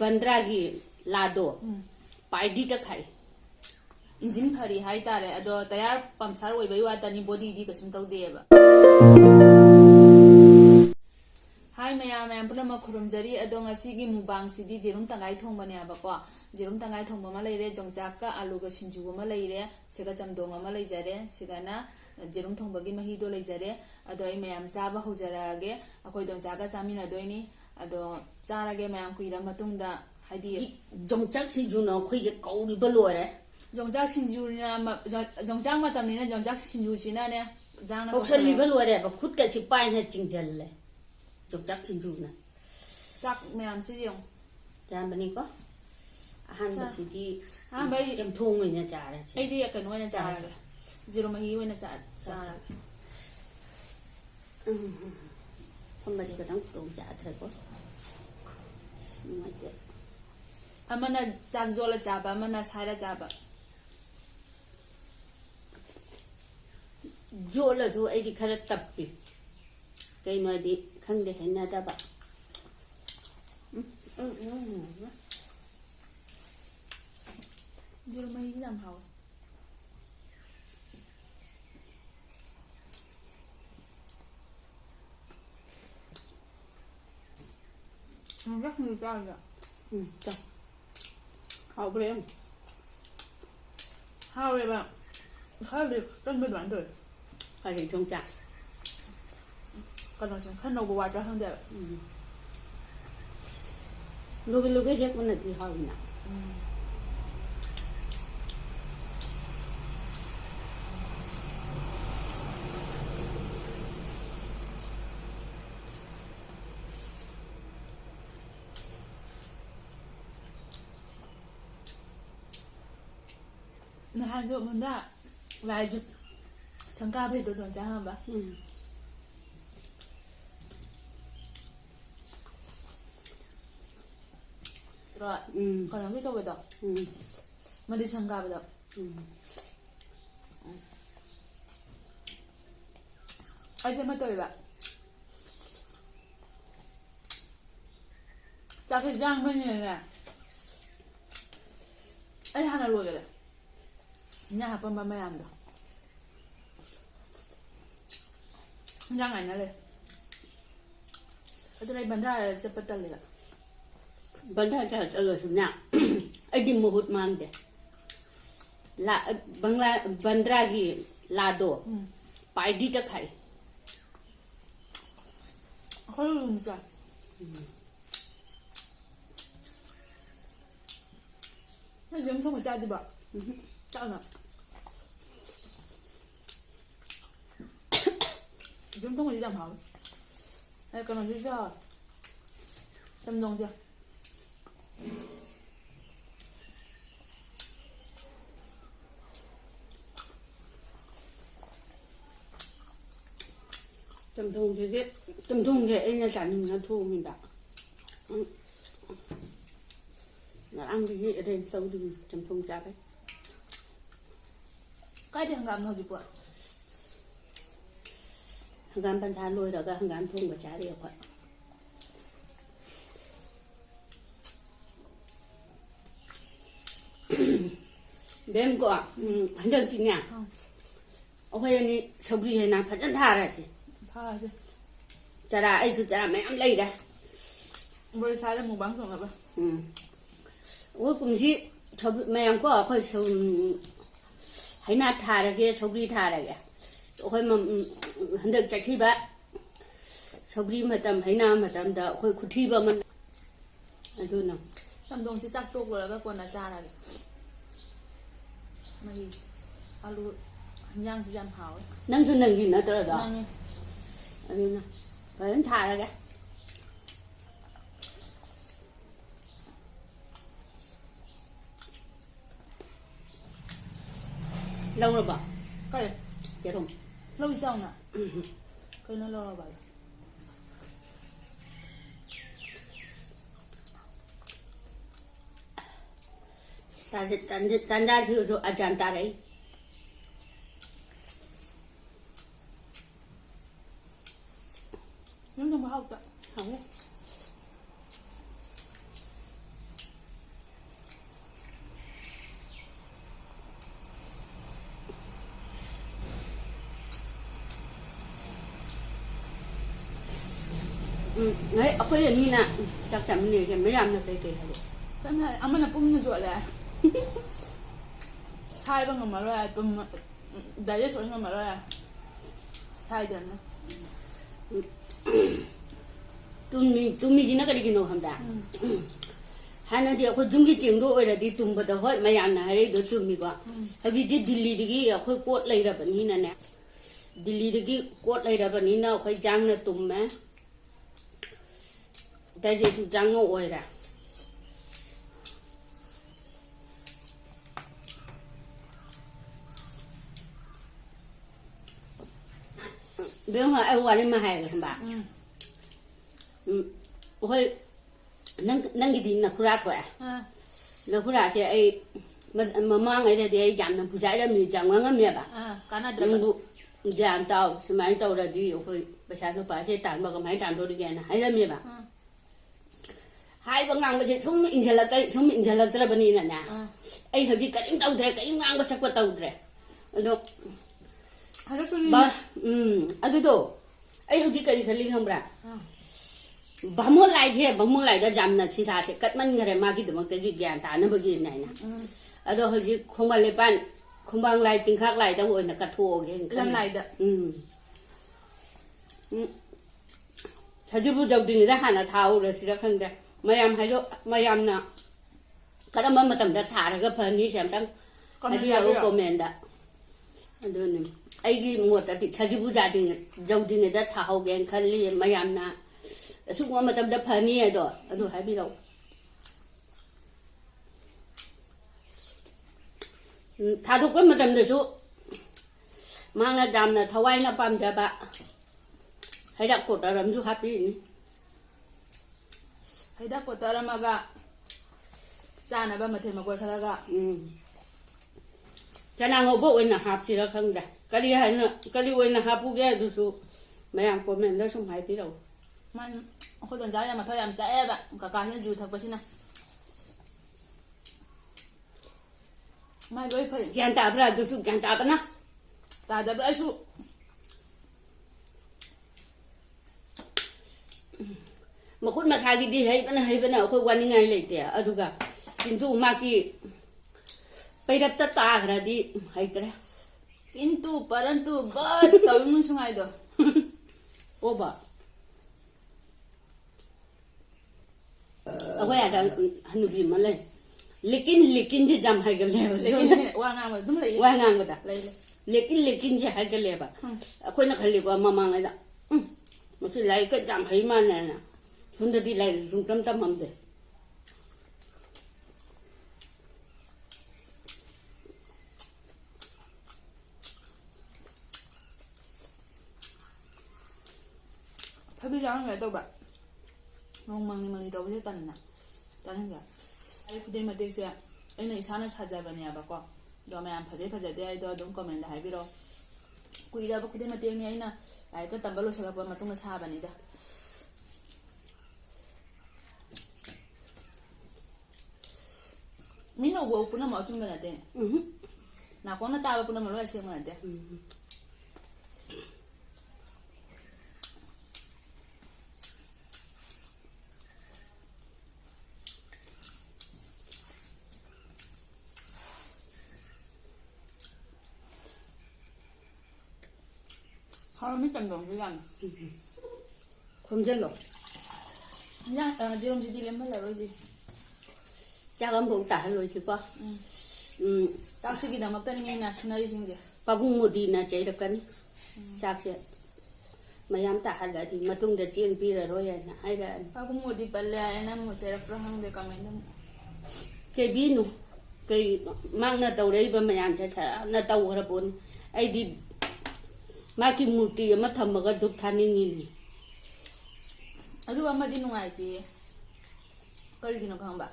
बंद्रा की लादो पाइडी तक इंजिन फरी हाई तारे अदो तयार पंसार ओइबई वातानी बॉडी दी कसम तौदेबा हाई मयाम मयाम पुनम खुरुमजरी अदो ngasiगी मुबांग सिदी जेरुम तंगाई थोंबने आबको जेरुम तंगाई थोंबा मा लेरे जोंजाक का आलू का सिंजू मा लेरे सेगा चमदोंग मा लेजरे सेगाना जेरुम थोंबगी मही दो लेजरे अदो आई मयाम चाबा होजरागे अखोय दोंजागा चामिना दोइनी अदो चारागे मयाम कुइरा मतुंगदा हाइदी जोंजाक सिंजू न खोइजे कौरिबा लोरे जोंजाक सिंजूना जोंजाक मतमनिना जोंजाक सिंजूसिना ने जाना कोसलिबा लोरे बा खुद का छि पाइना चिंजल्ले जोंजाक सिंजूना चाक मयाम से यong जामबनी को अहान बसिदी हां भाई चमथोंग ओइना चारे एदी कनो ओइना चारे जीरो मही ओइना चारे हमबदी कदम तों चाथरे को मते अमना चाक जोला चाबा अमना सारा चाबा जोला जो एदी खरा तप्पी कइनोदी खंदे हैना दबा जीरो मही जाम हाव हम रख नहीं चाहेगा चा हाव बले हाव ये बा खाली कन बे đoạn rồi खाली जोंजाक còn nó sẽ khăn nấu bột ra hơn đẹp लोगे हेक मन दी हाविना nãy giờ mình đã lại chụp sáng ca về tôi tưởng sao không bà rồi còn làm cái cho vậy đó mà đi sáng ca vậy đó ai chơi mà tôi vậy chắc cái giang bên này nè ai hàng nào rồi nhà hàng băm mấy ăn đó nhà ngày nào đây ở đây bán ra là sẽ bắt đầu là बंदा चलो सुना अडी मुहूर्त मांगते ला बंगला बंद्रा की लादो pi d तक hơi lùm ra nó giống không phải cha đi bà cha nào giống không phải làm hảo hay còn làm gì sao chăm đông chưa tầm thùng thì anh là trả mình là thu mình đã là ăn cái gì ở đây sâu đi tầm thùng trả đấy cái thì hàng gam thôi chứ bộ hàng gam bàn thán lôi đó cả hàng gam thùng và trả đi vậy đêm có hắn chân chị nhà ông hay ni sâu đi hay nào phải chân thà rồi tha chứ chả là ai chả mẹ ăn lấy đây với sai là một bắn rồi bà ôi cùng gì sâu mẹ ăn có khơi sâu hay nào thà rồi kia sâu đi thà rồi kìa khơi mà hắn được chạy thi bạ sâu đi mà tầm hay nào mà tầm đó khơi khụt thi vào mình anh thôi nào chăm đông sẽ sắc tốt rồi các quần là cha này mày alu nhang thì làm hảo nâng xuống nâng gì nữa tới đó nâng anh nè phải đến thà rồi kìa lâu rồi bảo cái chết không lâu sao nè cái nó lâu rồi bảo tan ra thì rồi ajan ta đấy nhưng không có học tạ không đấy Đấy, akwai da ni na chắc chắn ne ke me yam na kai kai halo. Kan amana pum zo la sai ba ngam la tum da ye so ngam la sai dan na tumi jina kari kino hamda. Hana di akwai jungi jingdo oi da di tumba da hoi me yam na hare do tumi kwa. Haji di Delhi digi akwai kot lai ra bani na ne. Delhi digi kot lai ra bani na akwai jang na tumme. Tại vì sự trắng nó ôi ra biết không ai qua đến mà hay rồi thằng bà ôi nâng cái gì là khura thôi là khura thì ai mà mang ấy thì ai giảm làm phụ trái đó mình giảm ngang miệng bà cái nào giảm tàu xem máy tàu là gì ôi bây giờ nó phải sẽ tàn vào cái máy tàn thôi đi cái này hay là miệng bà hai bang ngang macam semua injala terus bani nanya. Haji kaling tahu dre, kaling ngang macam apa tahu dre. Aduh, aduh tu, haji kaling saling hambra. Bamu lai dah jam nak sih thasi, kat man ngare magi tu mak tegi gian tanah bagi ni na. Aduh haji kumbang lepan, kumbang lai tingkak lai dah boleh nak katuo gen. Lam lai dah. Haji bujau dini dah hana tahu dah sih dah kan dah. Mayam na kada ma matam da thara ga phani sem tang abi ya comment da adun ai gi mo ta ti chaji bu ja ding jau ding da tha ho gen khali mayam na su ma matam da phani do adu hai bi lo tha du ko matam da su ma na dam na thawai na pam ja ba hai da ko da ram su happy ni hay da ko tara maga chana ba mathe magoi khara ga chana ngo bo na hap si ra khang da kali hai na kali na hapu ge du su mayam comment da sum hai pi lo man ko don ja ya ma tha yam cha e ba ka ne ju thak pasina mai loi phai gian ta bra du su gian ta ba na ta da bra su mà khôn mà sai đi hay bên nào khôi quan ngay lấy tiền ở đâu cả কিন্তু মাকি পেরাত্তা তা ঘরা দি hay করে কিন্তু परंतु but तब mun sungai do ô bà अखोय आदा हनुबी मले लेकिन जे जम hay cái level लेकिन wa ngang ma dum lai wa ngang da lai लेकिन जे hay cái level अखोय ना khali qua mama ngai da mà sự lại cái jam hay mà nè Sunda di lai dung tam tam ham de. Tapi jangan nggak tahu pak. Ngomong ni tahu je tan nak, tan enggak. Saya putih mati saya. Ini sana saja banyak apa kok. Dua macam fajar dia itu dong komen dah habis lo. Kuida apa putih mati ni ina. Ayat tu tambah lo segala apa matung sahabat ni dah. Mino wo puna mau cuma nade. Nah kau na tahu puna malu asyik nade. Kalau macam dong jalan. Không dân lộc. Ya, jerom jadi lembal lah roji. Chắc ông bụng tả rồi chứ qua. Chắc sih kita makan ni nak sunari sini je. Pabung một đi là chạy được cân. Chắc chứ. Mà em tả là thì mà tung được tiền pi rồi rồi hay là. Aku mau di palai, enak mau cari perang deh kami tu. Cái bi nu, cái mang na tàu đấy mà em sẽ na tàu ra bốn. Ai đi mà cái murti mà thầm mà cái đục than ni. Aduh, amma di nungai ti. Kali gino kang ba.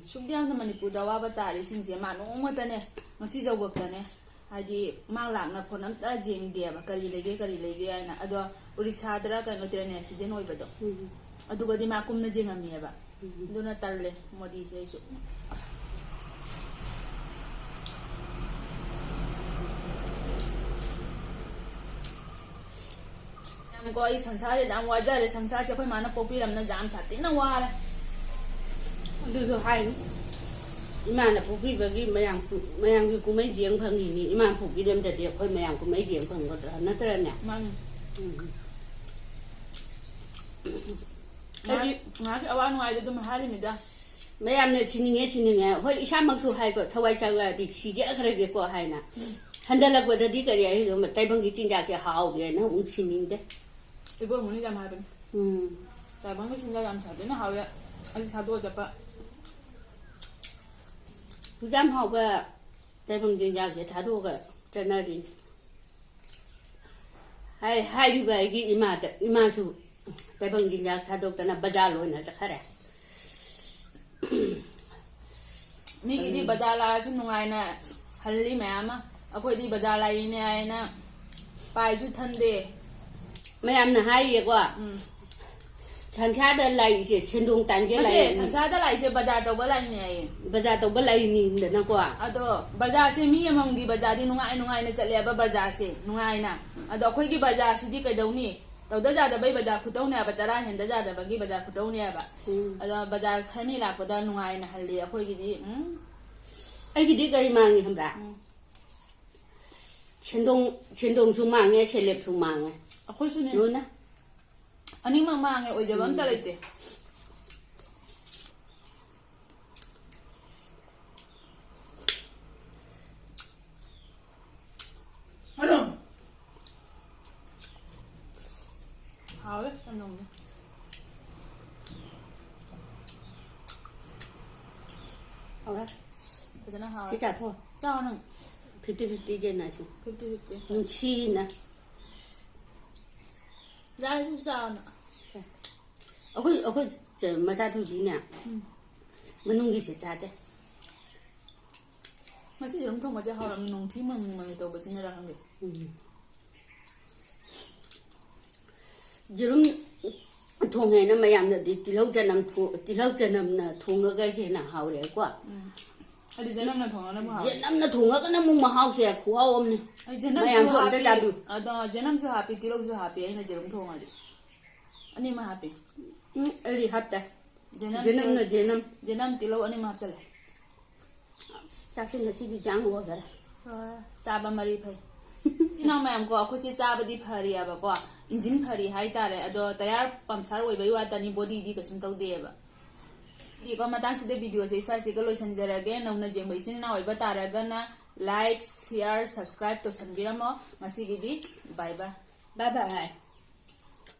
Sugdiam na Manipur dawa ba tari singje ma no mata ne. Ngasi jawak ta ne. Hadi mang lang na khonam ta jeng dia ba kali lege ai na. Ado Orissa dra ka no tire ne accident oi ba do. Adu ga di ma kum na jeng ami ba. Do na talle modi se su. को आई संसार से जाम वाजरे संसार से कोई माना पोपीरमना जाम साथी ना वारे अदुसु हाय इमाना पोपीबगी मयाम की कुमै जियंग फंगिनी इमान पोपीरमददि अखोय मयाम कुमै जियंग फंगदरा नत्रने मान अदि ngak awan ngai dum hali mida मयामने सिनिंगे होय इसामकसु हायको थवाई चागलादि सिजे खरगे को हायना हंदलकबददि करि आइ तैबंगी चिंजा के हावगे न उन सिनिंदे ibo muni jam haben ta bang sinja jam sabe na hawe ali sado japa jam hawa tैबंगी चिंजा के थादोगा चनादि हाय रिबागी इमासु तैबंगी चिंजा थादोकना बाजार लोना चखरे mi gi di bazaar la su nungai na halli mayama akoi di bazaar la ine ai na pai su thande मयामना हायेको संसादा लाइसे सेंदों तांगे ate लाइ sansa da lai se bazaar to ba lai ne ai बाजार तो बलाई नी नको ado bazaar se mi amam gi bazaar di nungai na chale ba bazaar se nungai na ado akoi gi bazaar si di kai dau ni tau da ja da bai bazaar khutau ne ba chara hen da ja da ba gi bazaar khutau ne ba ado bazaar khani la ko da nungai na halli akoi gi di ai gi di kai mangi हमदा सेंदों सु मांगे छेलेप सु मांगे akoi su ne लोना ani ma ma nge oi jabam ta leite Halo. Hawe, tanong. और Kajana hawe. cái trả thôi Chao nang 50-50 trên này chứ 50-50. không chi nè Dai su sao na. ở cái giờ mà ra thôi gì nè mình nung gì sẽ ra đấy Masi jeram thong ma ja haram nong thi mang to basina ra hang de. 지금 통에는 마야는 딜럭 전남 통어가 해나 하오래고 Adi janam na thong na ma. 전남나 통어가 너무 마하우세 구하오 없네 Ai janam Mayam su su amda happy. jabu. Ado janam su happy tilok su happy ai na jeram thong adi. Ani ma happy. 어디 합다 Janam 전남 tilok ani ma chale. 자신의 집이 장고 그래 Saba mari phai. China mayam ko akho chi saba di phari aba ko engine phari hai tare ado tayar pamsar oi bai wa tani body di kasum tau de ba. Di ko matang side video se swai se ko loisan jarage nauna jeng bai sin na oi ba taraga na like share subscribe to sanbiramo ngasi gi di bye bye. 바이바이